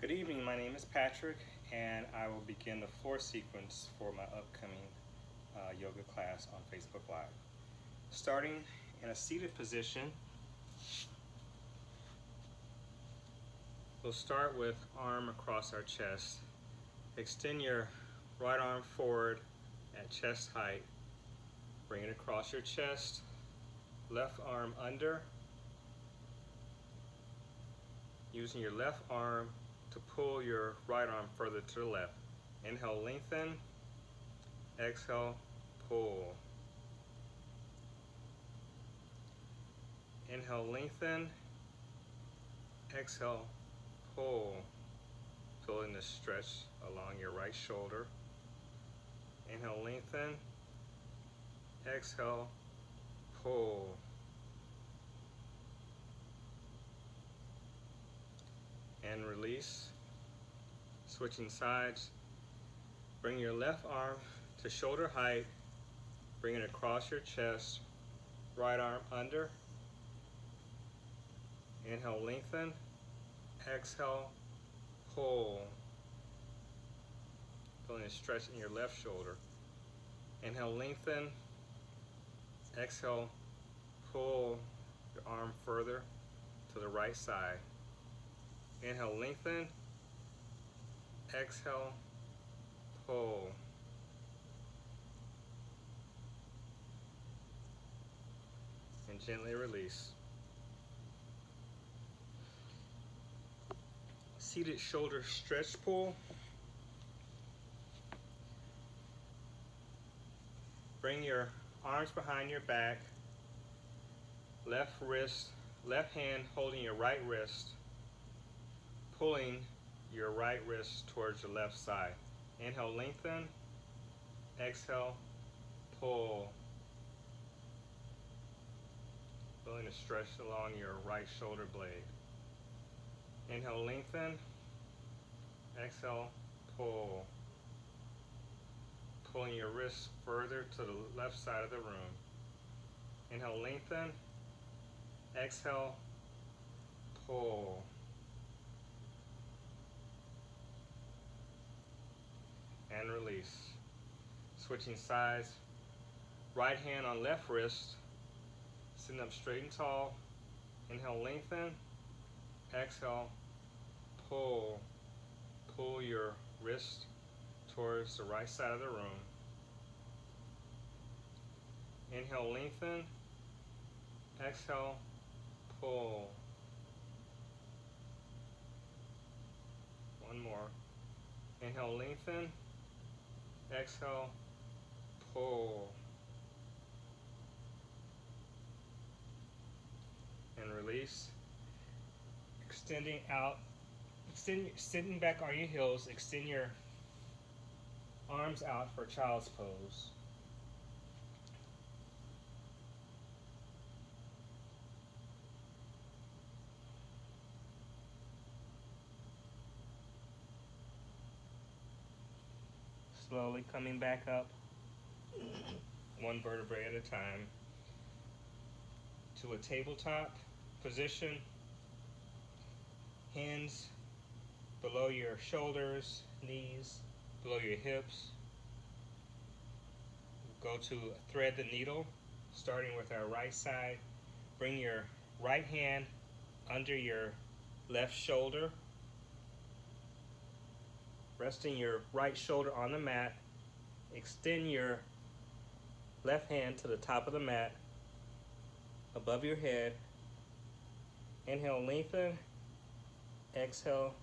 Good evening, my name is Patrick, and I will begin the floor sequence for my upcoming yoga class on Facebook Live. Starting in a seated position, we'll start with arm across our chest. Extend your right arm forward at chest height. Bring it across your chest, left arm under, using your left arm to pull your right arm further to the left. Inhale, lengthen. Exhale, pull. Inhale, lengthen. Exhale, pull. Feeling the stretch along your right shoulder. Inhale, lengthen. Exhale, pull. And release. Switching sides. Bring your left arm to shoulder height. Bring it across your chest. Right arm under. Inhale, lengthen. Exhale, pull. Feeling a stretch in your left shoulder. Inhale, lengthen. Exhale, pull your arm further to the right side. Inhale, lengthen. Exhale, pull. And gently release. Seated shoulder stretch pull. Bring your arms behind your back. Left hand holding your right wrist. Pulling your right wrist towards the left side. Inhale, lengthen. Exhale, pull. Feeling a stretch along your right shoulder blade. Inhale, lengthen. Exhale, pull. Pulling your wrist further to the left side of the room. Inhale, lengthen. Exhale, pull. And release. Switching sides. Right hand on left wrist. Sitting up straight and tall. Inhale, lengthen. Exhale, pull. Pull your wrist towards the right side of the room. Inhale, lengthen. Exhale, pull. One more. Inhale, lengthen. Exhale, pull. And release. Extending out, sitting back on your heels, extend your arms out for child's pose. Slowly coming back up, one vertebrae at a time, to a tabletop position. Hands below your shoulders, knees below your hips. Go to thread the needle, starting with our right side. Bring your right hand under your left shoulder, resting your right shoulder on the mat. Extend your left hand to the top of the mat, above your head. Inhale, lengthen. Exhale,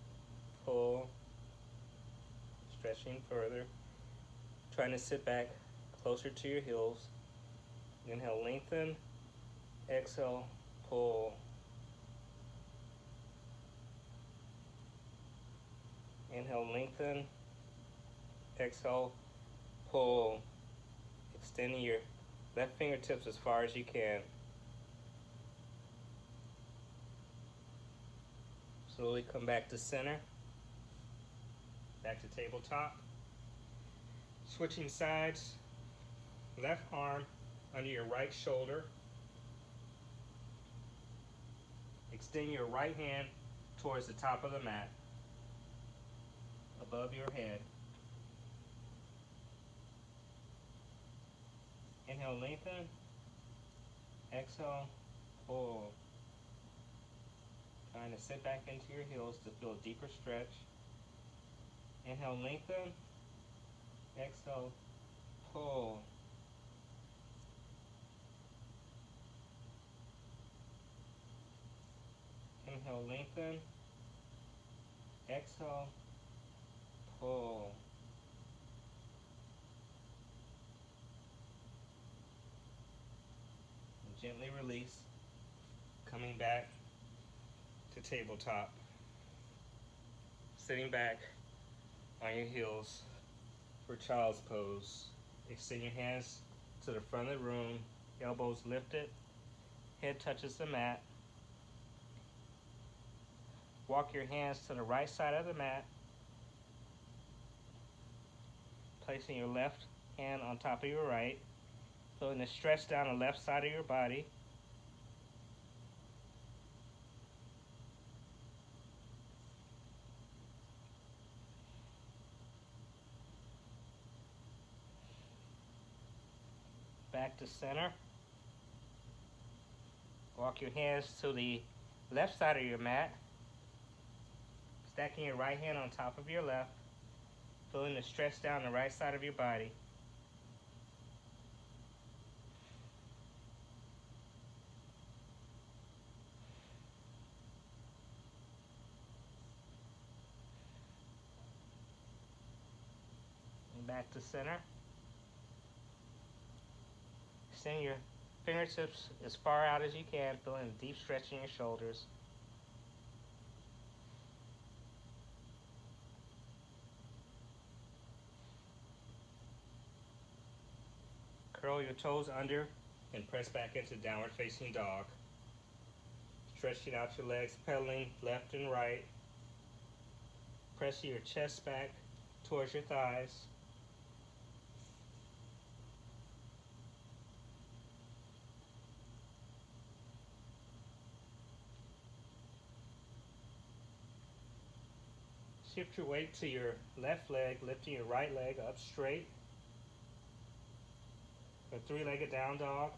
pull. Stretching further. Trying to sit back closer to your heels. Inhale, lengthen. Exhale, pull. Inhale, lengthen. Exhale, pull. Extending your left fingertips as far as you can. Slowly come back to center. Back to tabletop. Switching sides. Left arm under your right shoulder. Extend your right hand towards the top of the mat. above your head. Inhale, lengthen. Exhale, pull. Trying to sit back into your heels to feel a deeper stretch. Inhale, lengthen. Exhale, pull. Inhale, lengthen. Exhale, pull. And gently release. Coming back to tabletop. Sitting back on your heels for child's pose. Extend your hands to the front of the room, elbows lifted, head touches the mat. Walk your hands to the right side of the mat, placing your left hand on top of your right, feeling the stretch down the left side of your body. Back to center. Walk your hands to the left side of your mat, stacking your right hand on top of your left, feeling the stretch down the right side of your body. And back to center. Extend your fingertips as far out as you can, feeling a deep stretch in your shoulders. Curl your toes under and press back into downward facing dog. Stretching out your legs, pedaling left and right. Pressing your chest back towards your thighs. Shift your weight to your left leg, lifting your right leg up straight. A three-legged down dog.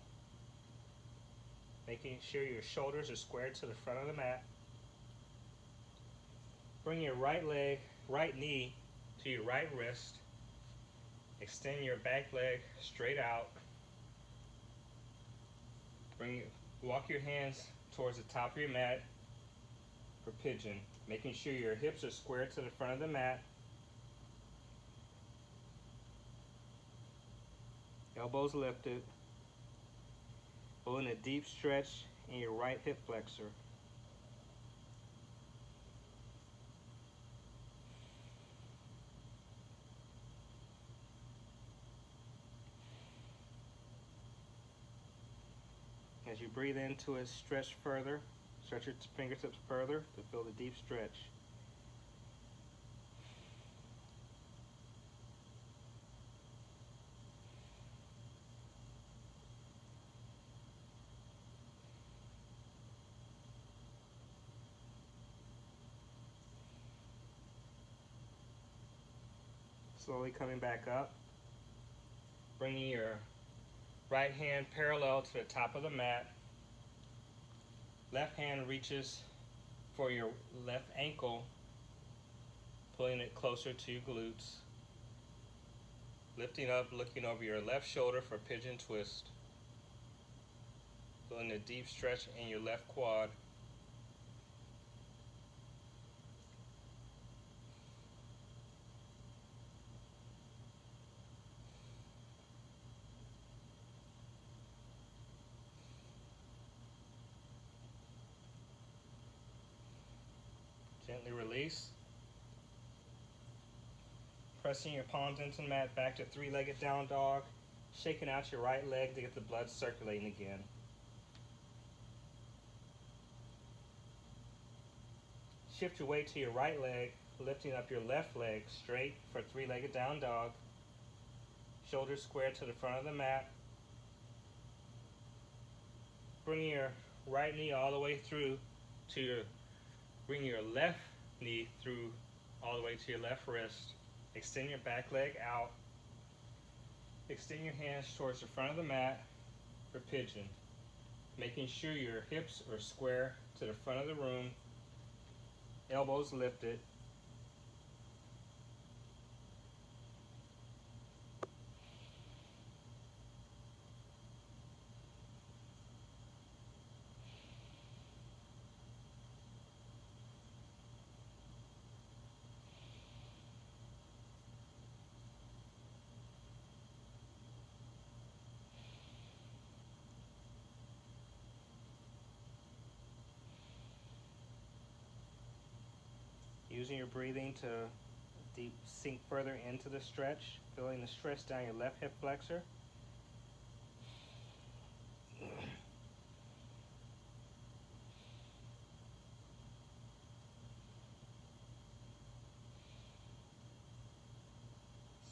Making sure your shoulders are squared to the front of the mat. Bring your right leg, right knee to your right wrist. Extend your back leg straight out. Walk your hands towards the top of your mat for pigeon, making sure your hips are squared to the front of the mat. Elbows lifted. Pulling a deep stretch in your right hip flexor. As you breathe into it, stretch further. Stretch your fingertips further to feel the deep stretch. Slowly coming back up. Bringing your right hand parallel to the top of the mat. Left hand reaches for your left ankle, pulling it closer to your glutes. Lifting up, looking over your left shoulder for pigeon twist. Feeling a deep stretch in your left quad. Gently release. Pressing your palms into the mat, back to three-legged down dog. Shaking out your right leg to get the blood circulating again. Shift your weight to your right leg, lifting up your left leg straight for three-legged down dog. Shoulders squared to the front of the mat. Bring your right knee all the way through to bring your left knee through all the way to your left wrist. Extend your back leg out. Extend your hands towards the front of the mat for pigeon, making sure your hips are square to the front of the room, elbows lifted. Using your breathing to deep sink further into the stretch, feeling the stretch down your left hip flexor.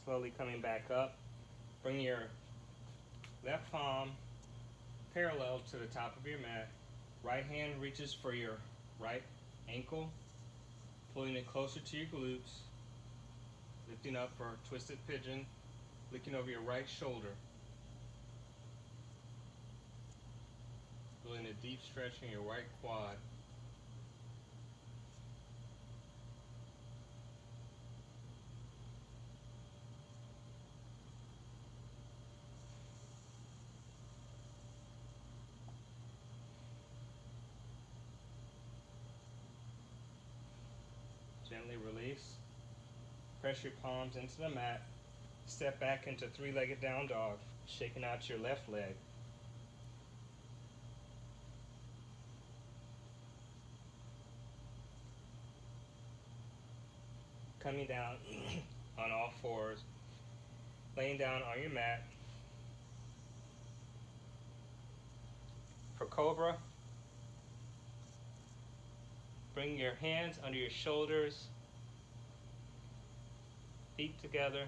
Slowly coming back up. Bring your left palm parallel to the top of your mat. Right hand reaches for your right ankle, pulling it closer to your glutes. Lifting up for twisted pigeon, looking over your right shoulder. Feeling a deep stretch in your right quad. Gently release. Press your palms into the mat. Step back into three-legged down dog, shaking out your left leg. Coming down on all fours, laying down on your mat. For Cobra, bring your hands under your shoulders, feet together.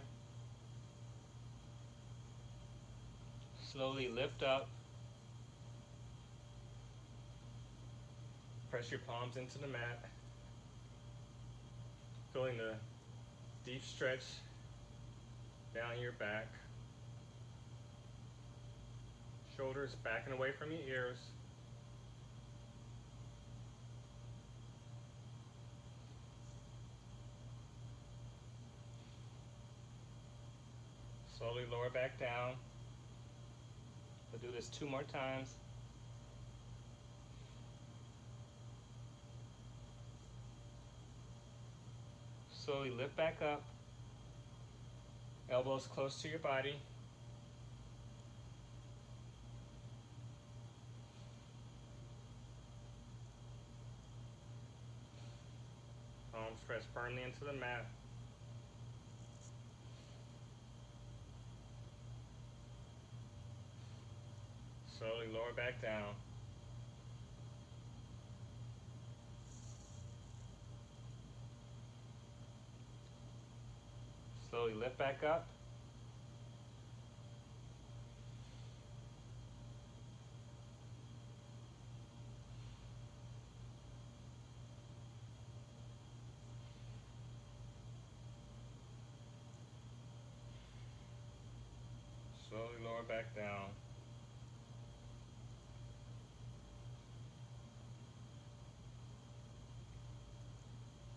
Slowly lift up. Press your palms into the mat. Feeling the deep stretch down your back. Shoulders back and away from your ears. Slowly lower back down. We'll do this 2 more times. Slowly lift back up. Elbows close to your body. Palms press firmly into the mat. Slowly lower back down. Slowly lift back up. Slowly lower back down.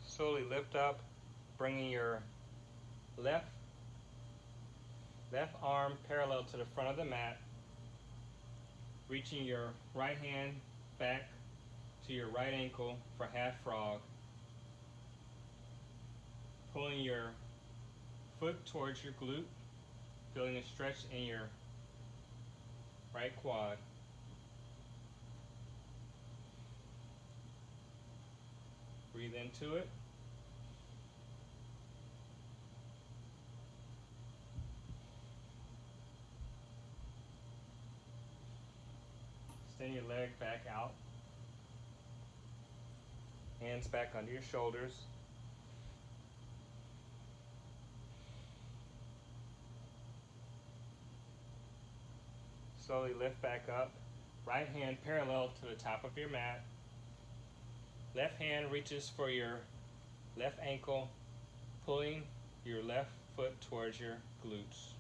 Slowly lift up, bringing your left arm parallel to the front of the mat, reaching your right hand back to your right ankle for half frog, pulling your foot towards your glute, feeling a stretch in your right quad. Breathe into it. Extend your leg back out. Hands back under your shoulders. Slowly lift back up. Right hand parallel to the top of your mat. Left hand reaches for your left ankle, pulling your left foot towards your glutes.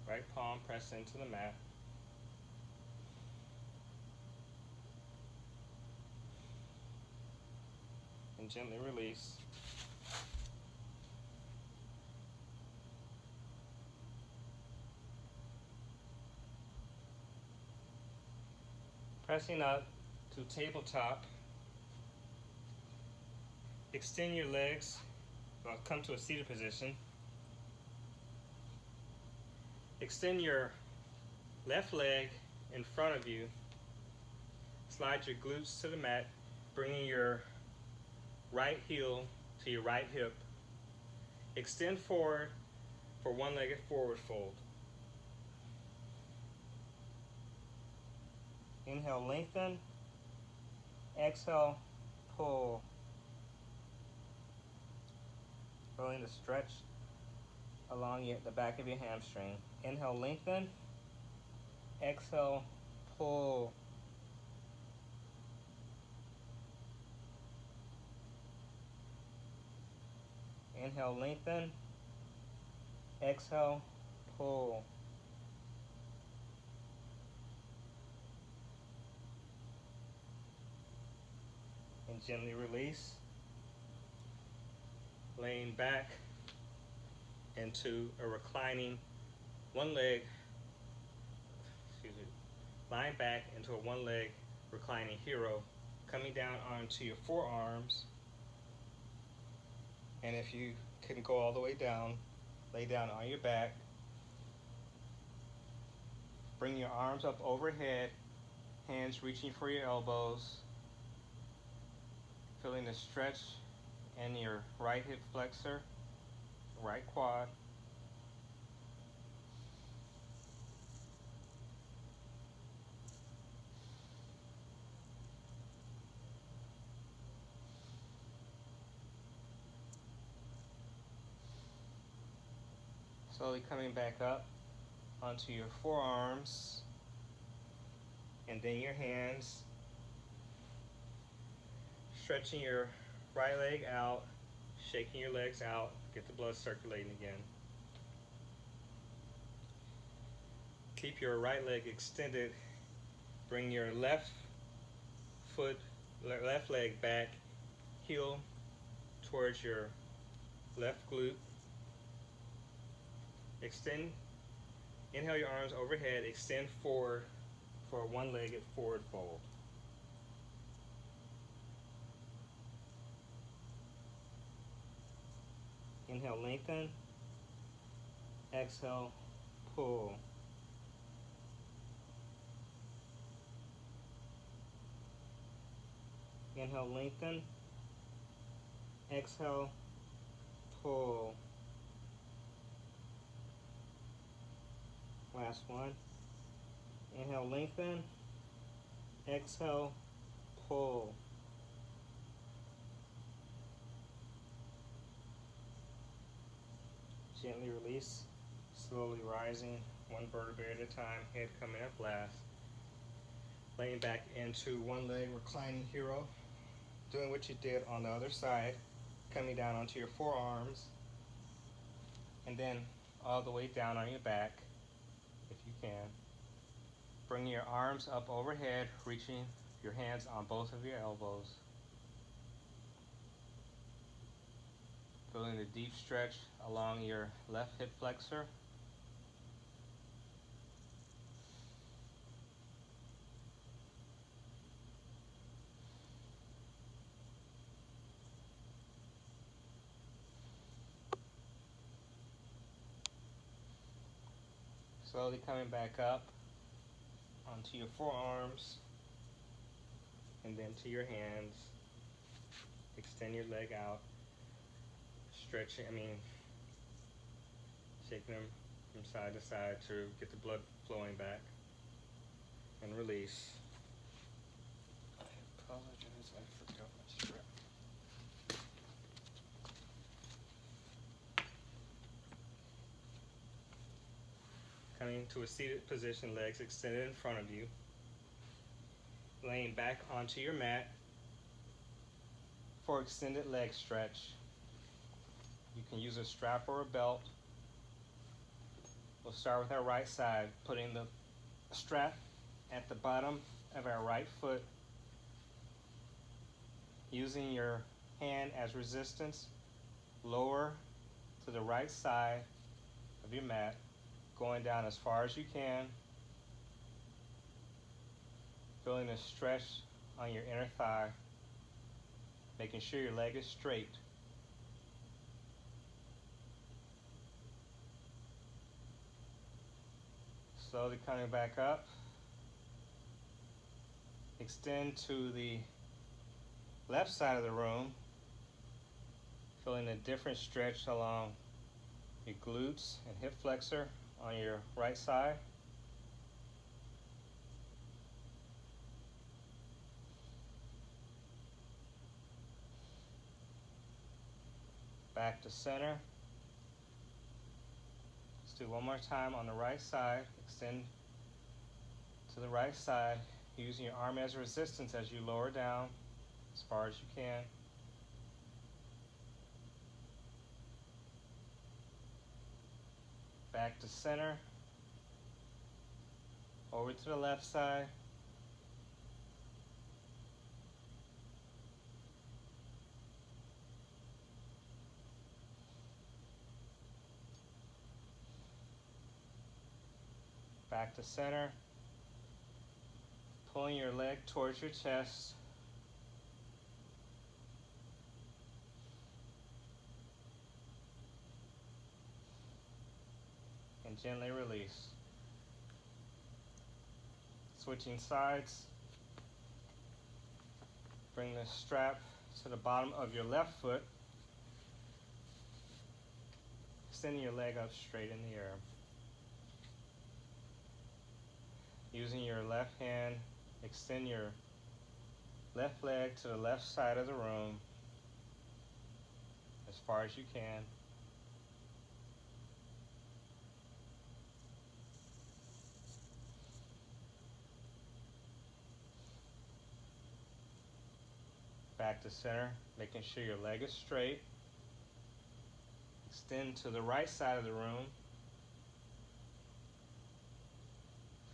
Right palm pressed into the mat. And gently release. Pressing up to tabletop. Extend your legs. Come to a seated position. Extend your left leg in front of you. Slide your glutes to the mat, bringing your right heel to your right hip. Extend forward for one-legged forward fold. Inhale, lengthen. Exhale, pull. Feeling the stretch along the back of your hamstring. Inhale, lengthen. Exhale, pull. Inhale, lengthen. Exhale, pull. And gently release. Laying back into a reclining lying back into a one-leg reclining hero, coming down onto your forearms. And if you can go all the way down, lay down on your back. Bring your arms up overhead, hands reaching for your elbows. Feeling the stretch in your right hip flexor, right quad. Slowly coming back up onto your forearms, and then your hands. Stretching your right leg out, shaking your legs out, get the blood circulating again. Keep your right leg extended. Bring your left leg back, heel towards your left glute. Extend, inhale your arms overhead, extend forward for a one-legged forward fold. Inhale, lengthen. Exhale, pull. Inhale, lengthen. Exhale, pull. Last one. Inhale, lengthen. Exhale, pull. Gently release, slowly rising, one vertebrae at a time, head coming up last. Laying back into one leg reclining hero, doing what you did on the other side, coming down onto your forearms, and then all the way down on your back, if you can. Bring your arms up overhead, reaching your hands on both of your elbows. Feeling the deep stretch along your left hip flexor. Slowly coming back up onto your forearms and then to your hands. Extend your leg out. Shaking them from side to side to get the blood flowing back. And release. I apologize, I forgot my strap. coming to a seated position, legs extended in front of you. Laying back onto your mat for extended leg stretch. You can use a strap or a belt. We'll start with our right side, putting the strap at the bottom of our right foot, using your hand as resistance. Lower to the right side of your mat, going down as far as you can, feeling a stretch on your inner thigh, making sure your leg is straight. Slowly coming back up. Extend to the left side of the room, feeling a different stretch along your glutes and hip flexor on your right side. Back to center. Let's do one more time on the right side. Extend to the right side, using your arm as resistance as you lower down as far as you can. Back to center. Over to the left side. Back to center. Pulling your leg towards your chest. And gently release. Switching sides. Bring the strap to the bottom of your left foot. Extending your leg up straight in the air. Using your left hand, extend your left leg to the left side of the room as far as you can. Back to center, making sure your leg is straight. Extend to the right side of the room.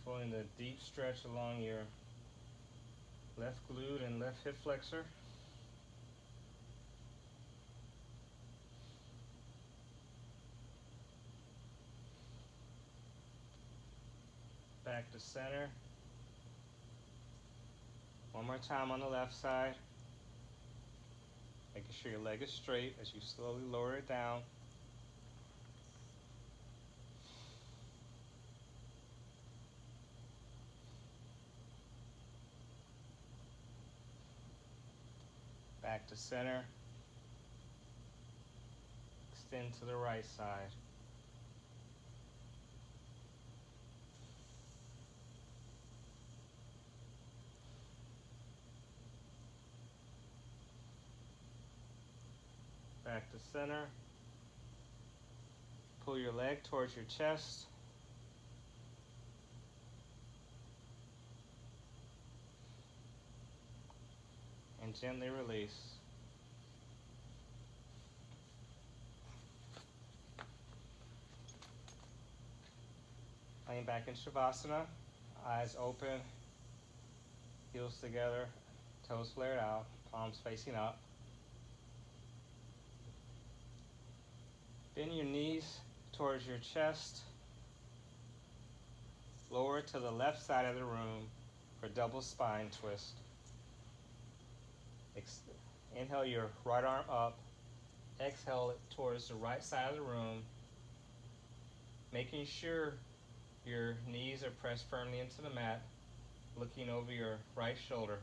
Feeling the deep stretch along your left glute and left hip flexor. Back to center. One more time on the left side. Making sure your leg is straight as you slowly lower it down. Back to center. Extend to the right side. Back to center. Pull your leg towards your chest. And gently release. Laying back in Shavasana, eyes open, heels together, toes flared out, palms facing up. Bend your knees towards your chest. Lower to the left side of the room for double spine twist. Inhale your right arm up. Exhale it towards the right side of the room, making sure your knees are pressed firmly into the mat, looking over your right shoulder.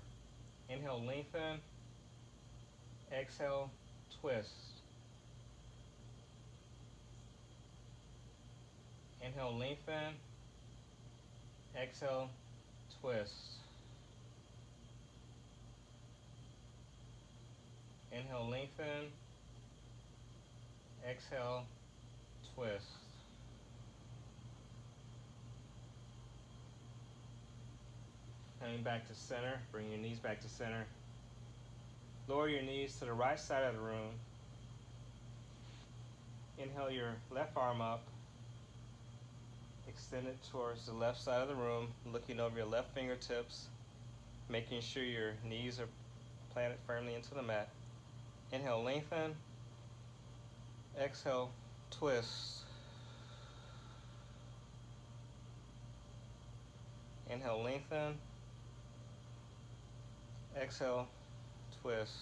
Inhale, lengthen. Exhale, twist. Inhale, lengthen. Exhale, twist. Inhale, lengthen. Exhale, twist. Coming back to center, bring your knees back to center. Lower your knees to the right side of the room. Inhale your left arm up. Extend it towards the left side of the room, looking over your left fingertips, making sure your knees are planted firmly into the mat. Inhale, lengthen. Exhale, twist. Inhale, lengthen. Exhale, twist.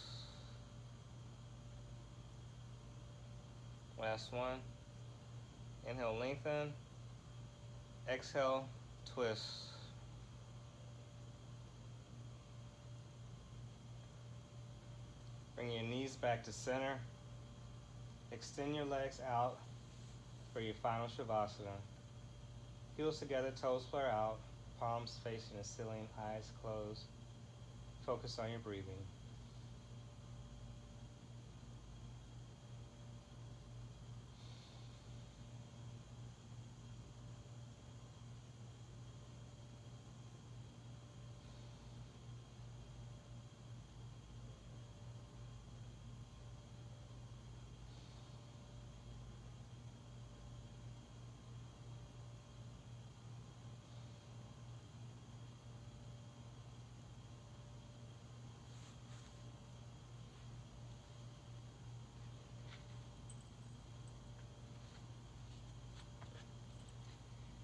Last one. Inhale, lengthen. Exhale, twist. Bring your knees back to center. Extend your legs out for your final Shavasana. Heels together, toes flare out, palms facing the ceiling, eyes closed. Focus on your breathing.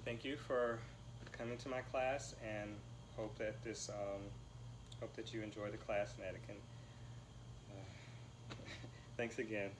Thank you for coming to my class, and hope that hope that you enjoy the class, and that it can. Thanks again.